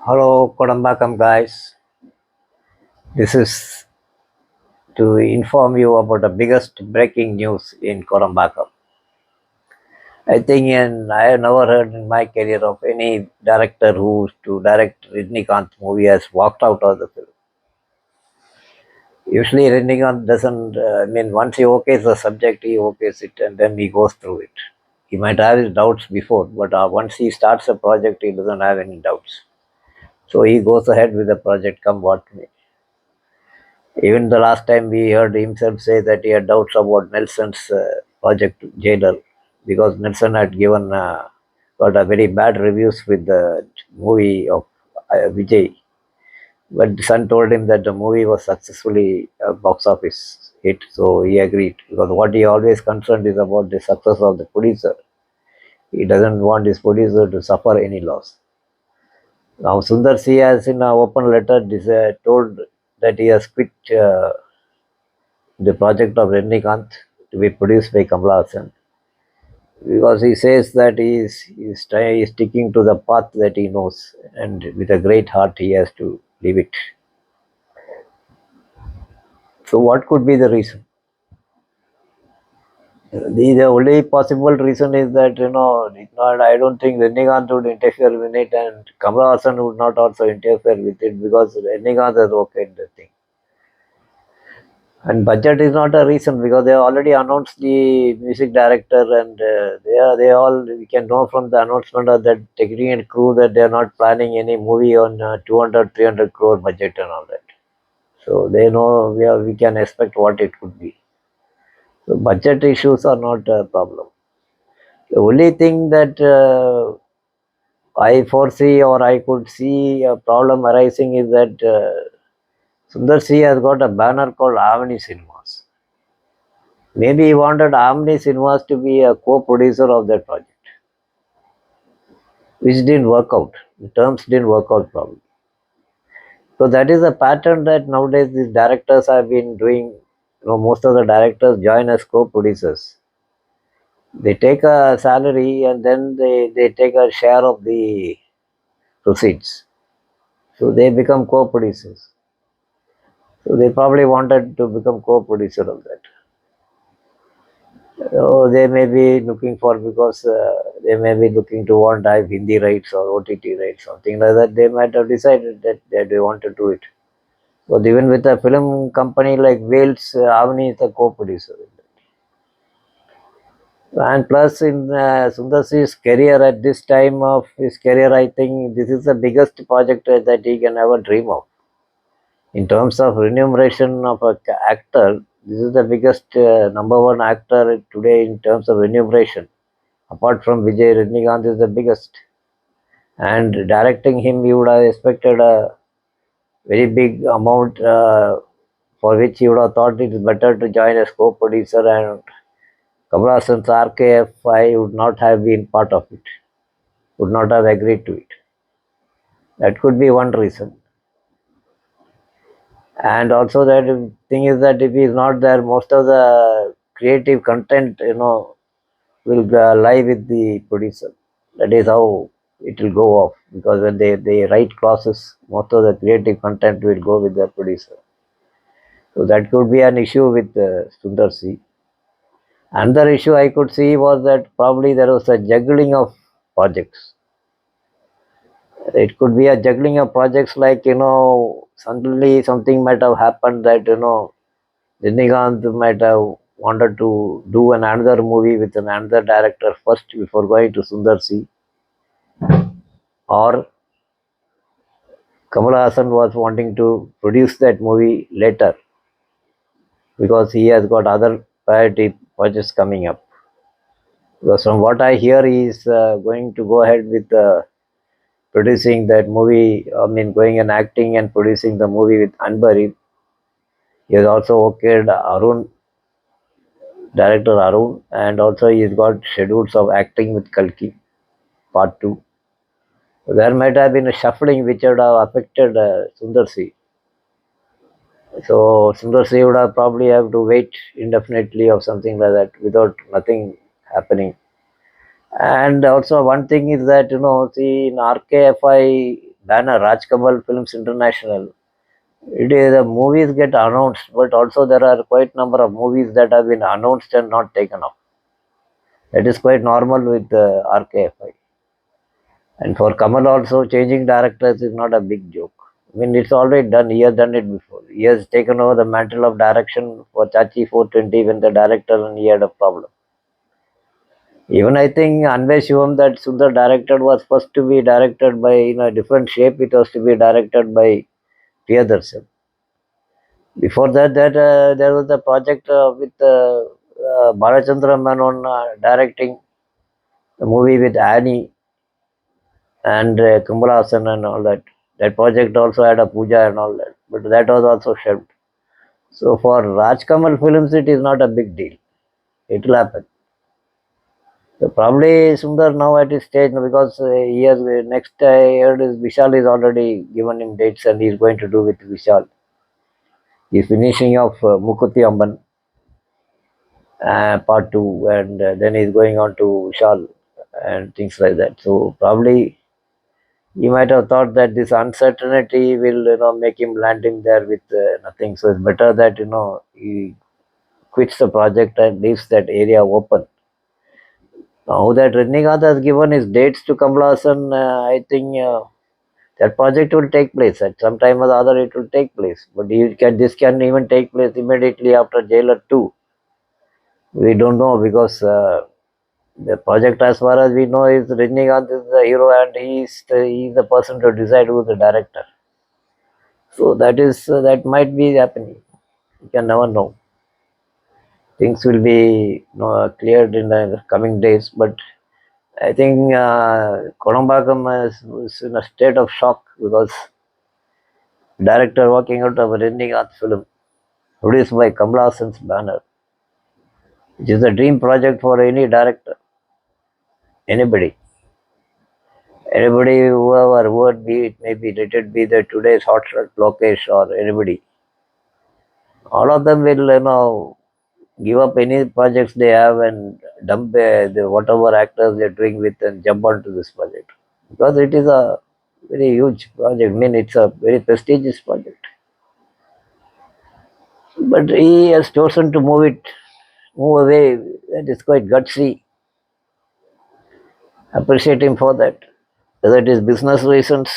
Hello, Kodambakam guys. This is to inform you about the biggest breaking news in Kodambakam. I have never heard in my career of any director who to direct Rajinikanth movie has walked out of the film. Usually Rajinikanth doesn't, once he okays the subject, he okays it and then he goes through it. He might have his doubts before, but once he starts a project, he doesn't have any doubts. So he goes ahead with the project, come what may. Even the last time we heard himself say that he had doubts about Nelson's project Jailer because Nelson had got a very bad reviews with the movie of Vijay. But the son told him that the movie was successfully a box office hit, so he agreed because what he always concerned is about the success of the producer. He doesn't want his producer to suffer any loss. Now Sundar C has in an open letter told that he has quit the project of Rajinikanth to be produced by Kamala Hassan because he says that he is sticking to the path that he knows and with a great heart he has to leave it. So what could be the reason? The only possible reason is that I don't think Rajinikanth would interfere with it and Kamala Hassan would not also interfere with it because Rajinikanth has okayed the thing. And budget is not a reason because they already announced the music director and they all we can know from the announcement of that technical and crew that they are not planning any movie on 200 300 crore budget and all that. So they know we can expect what it could be. So budget issues are not a problem. The only thing that I foresee or I could see a problem arising is that Sundar C has got a banner called Avani Cinemas. Maybe he wanted Omni Cinemas to be a co-producer of that project, which didn't work out. The terms didn't work out probably. So that is a pattern that nowadays these directors have been doing. Most of the directors join as co-producers. They take a salary and then they take a share of the proceeds. So they become co-producers. So they probably wanted to become co-producer of that. They may be looking for because they may be looking to want to have Hindi rights or OTT rights, something like that. They might have decided that they want to do it. But even with a film company like Wales, Avni is a co-producer. And plus, in Sundar Si's career at this time of his career, I think this is the biggest project that he can ever dream of. In terms of remuneration of an actor, this is the biggest number one actor today in terms of remuneration. Apart from Vijay, Rajinikanth is the biggest. And directing him, you would have expected a very big amount for which you would have thought it is better to join as co-producer and Kamala Hassan's RKFI would not have been part of it, would not have agreed to it. That could be one reason. And also that thing is that if he is not there, most of the creative content, will lie with the producer. That is how it will go off because when they write clauses, most of the creative content will go with the producer. So that could be an issue with Sundar C. Another issue I could see was that probably there was a juggling of projects. It could be a juggling of projects like, suddenly something might have happened that, Rajinikanth might have wanted to do another movie with another director first before going to Sundar C. Or Kamal Hassan was wanting to produce that movie later because he has got other priority projects coming up. Because from what I hear, he is going to go ahead with producing that movie. Going and acting and producing the movie with Anbari. He has also okayed Arun, director Arun, and also he's got schedules of acting with Kalki, part 2. So there might have been a shuffling which would have affected Sundar C. So Sundar C would have probably have to wait indefinitely or something like that without nothing happening. And also one thing is that see in RKFI banner Rajkamal Films International. It is the movies get announced, but also there are quite number of movies that have been announced and not taken up. That is quite normal with RKFI. And for Kamal also, changing directors is not a big joke. I mean, it's already done. He has done it before. He has taken over the mantle of direction for Chachi 420 when the director and he had a problem. Even I think Anvay Shivam that Sundar directed was first to be directed by a different shape. It was to be directed by Priyadarshan. Before that, there was a project with Balachandra Menon directing the movie with Annie and Kamala Hassan and all that. That project also had a puja and all that, but that was also shelved. So for Rajkamal films, it is not a big deal. It will happen. So probably Sundar now at his stage because he has next I heard is Vishal is already given him dates and he is going to do with Vishal. He is finishing off Mukuti Amban part two, and then he's going on to Vishal and things like that. So probably he might have thought that this uncertainty will make him land him there with nothing. So it's better that he quits the project and leaves that area open. Now that Rajinikanth has given his dates to Kamala Hassan, I think that project will take place at some time or the other. It will take place, but this can even take place immediately after Jailer 2. We don't know because the project, as far as we know, is Rajinikanth is the hero and he's the person to decide who the director. So that might be happening. You can never know. Things will be cleared in the coming days, but I think Kodambakam is in a state of shock because director walking out of a Rajinikanth film produced by Kamala Hassan's banner, which is a dream project for any director, anybody. Anybody, whoever would be, it may be, let it be the today's hotshot Lokesh or anybody. All of them will, give up any projects they have and dump whatever actors they're doing with and jump onto this project. Because it is a very huge project. I mean, it's a very prestigious project. But he has chosen to move away. That is quite gutsy. Appreciate him for that. Whether it is business reasons,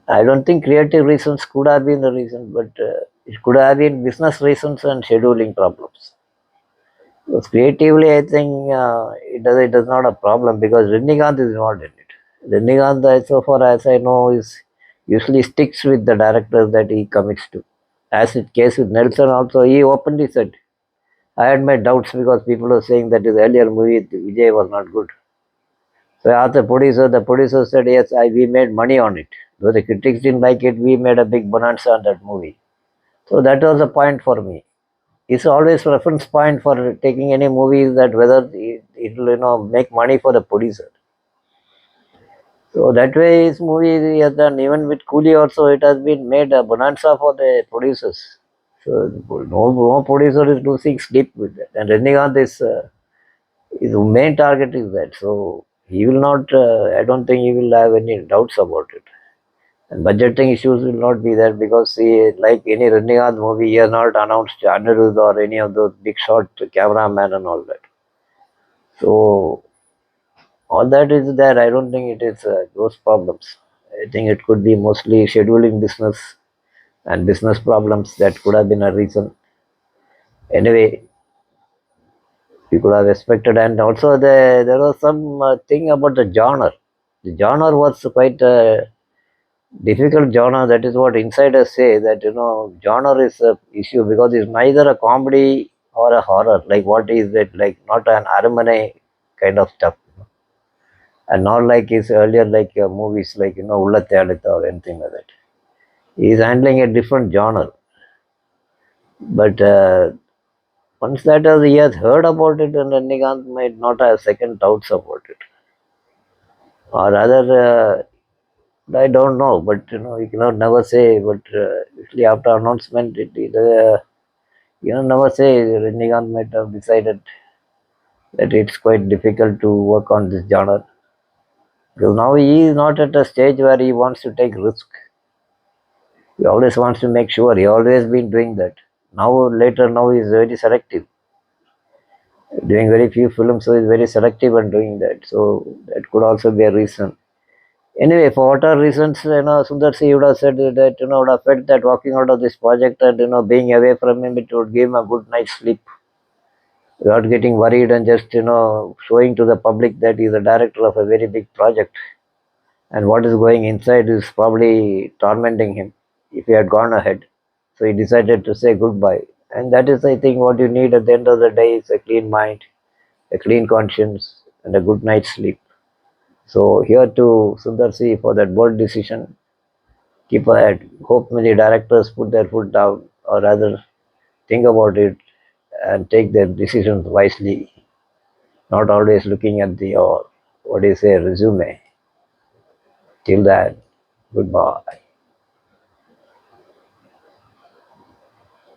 I don't think creative reasons could have been the reason, but it could have been business reasons and scheduling problems. Because creatively, I think it is not a problem because Rajinikanth is involved in it. Rajinikanth, so far as I know, is usually sticks with the directors that he commits to. As in case with Nelson also, he openly said, I had my doubts because people were saying that his earlier movie, Vijay, was not good. So I asked the producer said, yes, we made money on it. Though the critics didn't like it, we made a big bonanza on that movie. So that was a point for me. It's always reference point for taking any movies that whether it will make money for the producer. So that way his movie he has done. Even with Coolie also it has been made a bonanza for the producers. So no producer is losing sleep with that. And Rajinikanth is his main target is that. So he will not. I don't think he will have any doubts about it. And budgeting issues will not be there because like any Rajinikanth movie, he has not announced Anirudh or any of those big shot cameraman and all that. So all that is there. I don't think it is those problems. I think it could be mostly scheduling business and business problems that could have been a reason. Anyway, we could have expected, and also there was some thing about the genre. The genre was quite difficult genre. That is what insiders say, that genre is a issue because it's neither a comedy or a horror. Like what is it? Like not an Aramane kind of stuff, and not like his earlier like movies like Ulla Teyaditha or anything like that. He is handling a different genre. But once that he has heard about it, and Rajinikanth might not have second doubts about it, or rather. I don't know, but you cannot never say. But usually after announcement, never say. Rajinikanth might have decided that it's quite difficult to work on this genre. Because now he is not at a stage where he wants to take risk. He always wants to make sure. He always been doing that. Now he is very selective, doing very few films, so he's very selective and doing that. So that could also be a reason. Anyway, for whatever reasons, Sundar C would have said that, would have felt that walking out of this project and, being away from him, it would give him a good night's sleep without getting worried and just, showing to the public that he's the director of a very big project. And what is going inside is probably tormenting him if he had gone ahead. So he decided to say goodbye. And that is, I think, what you need at the end of the day is a clean mind, a clean conscience, and a good night's sleep. So here to Sundar C for that bold decision. Keep ahead. Hope many directors put their foot down, or rather think about it and take their decisions wisely, not always looking at the, or what do you say, resume. Till that, goodbye.